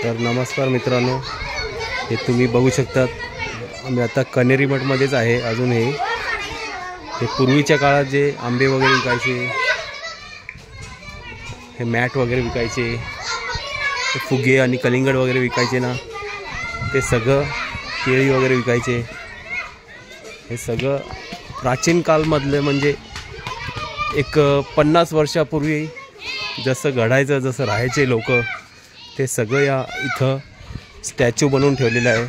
तर नमस्कार मित्रांनो, हे तुम्ही बघू शकतात आम्ही आता कनेरी मठमध्येच आहे। अजून हे पूर्वीच्या काळात जे आंबे वगैरे विकायचे, हे मॅट वगैरे विकायचे, ते फुगे आणि कलिंगड वगैरे विकायचे ना, ते सगळं केळी वगैरे विकायचे, हे सगळं प्राचीन कालमधले म्हणजे एक 50 वर्षापूर्वी जसं घडायचं, जसं राहायचे लोक, ते सगळं या इथं स्टॅच्यू बनवून ठेवलेलं आहे।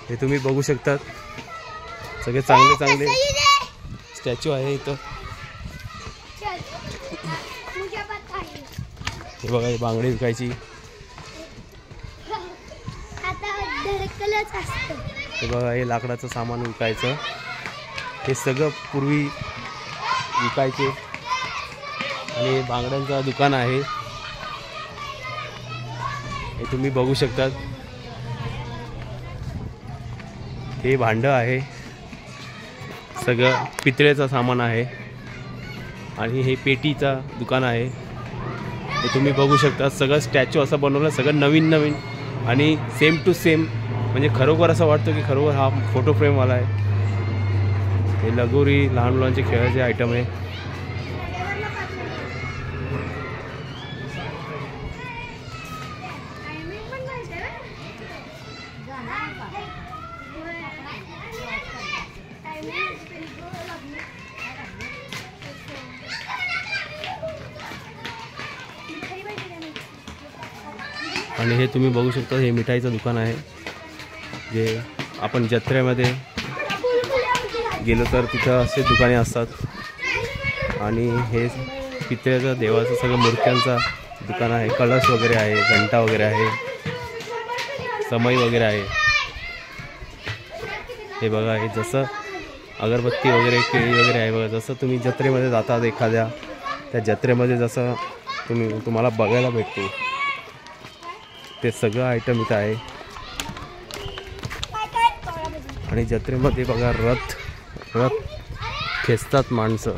हे तुम्ही बघू शकतात, सगळे चांगले चांगले स्टॅच्यू आहे इथं। हे बघा, ही बांगडी विकायची, हे बघा हे लाकडाचं सामान विकायचं, हे सगळं पूर्वी विकायचे। आणि बांगड्यांचा दुकान आहे, हे तुम्ही बघू शकतात। हे भांडं आहे, सगळं पितळेचं सामान आहे। आणि हे पेटीचा दुकान आहे, हे तुम्ही बघू शकता। सगळं स्टॅच्यू असं बनवलं, सगळं नवीन नवीन आणि सेम टू सेम, म्हणजे खरोखर असं वाटतं की खरोखर हा फोटो फ्रेमवाला आहे। हे लगोरी, लहान मुलांचे खेळाचे आयटम आहे। आणि हे तुम्ही बघू शकता, हे मिठाईचं दुकान आहे, जे आपण जत्रेमध्ये गेलो तर तिथं असे दुकाने असतात। आणि हे पितळेचं देवाचं सगळं मूर्त्यांचा दुकान आहे, कलश वगैरे आहे, घंटा वगैरे आहे, समई वगैरे आहे। हे बघा, हे जसं अगरबत्ती वगैरे, केळी वगैरे आहे बघा, जसं तुम्ही जत्रेमध्ये जातात एखाद्या, त्या जत्रेमध्ये जसं तुम्हाला बघायला भेटतो, ते सगळं आयटम इथं आहे। आणि जत्रेमध्ये बघा रथ खेचतात माणसं,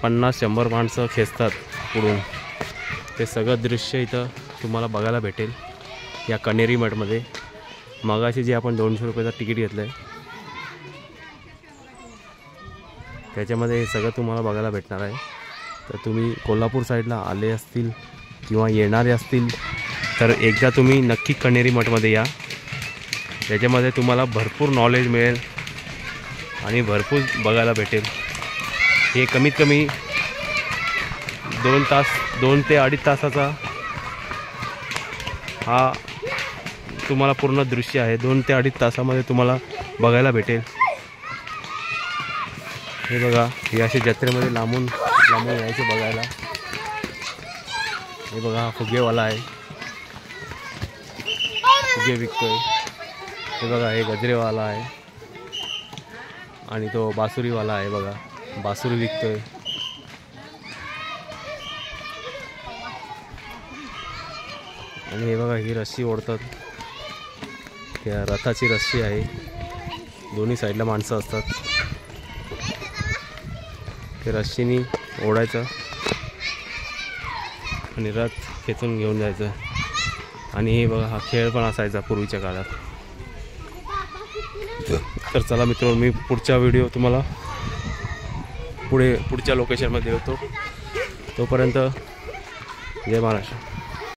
50-100 माणसं खेचतात पुढून, ते सगळं दृश्य इथं तुम्हाला बघायला भेटेल या कनेरी मठमध्ये। मगाशी जे आपण 200 रुपयाचं तिकीट घेतलं आहे, त्याच्यामध्ये हे सगळं तुम्हाला बघायला भेटणार आहे। तर तुम्ही कोल्हापूर साईडला आले असतील किंवा येणारे असतील तर एकदा तुम्ही नक्की कनेरी मठमध्ये या, त्याच्यामध्ये तुम्हाला भरपूर नॉलेज मिळेल आणि भरपूर बघायला भेटेल। हे कमीत कमी 2 ते 2.5 तासाचा हा तुम्हाला पूर्ण दृश्य आहे, 2 ते 2.5 तासामध्ये तुम्हाला बघायला भेटेल। हे बघा, हे असे जत्रेमध्ये लांबून यायचे बघायला। हे बघा, हा फुगेवाला आहे, फुगे विकतोय। हे बघा, हे गजरेवाला आहे आणि तो बासुरीवाला आहे बघा, बासुरी विकतोय। आणि हे बघा, ही रस्सी ओढतात, त्या रथाची रस्सी आहे, दोन्ही साईडला माणसं असतात, ते रस्सीनी ओढायचं आणि रथ खेचून घेऊन जायचं। आणि हे बघा, हा खेळ पण असायचा पूर्वीच्या काळात। तर चला मित्रांनो, मी पुढचा व्हिडिओ तुम्हाला पुढच्या लोकेशनमध्ये होतो, तोपर्यंत जय महाराष्ट्र।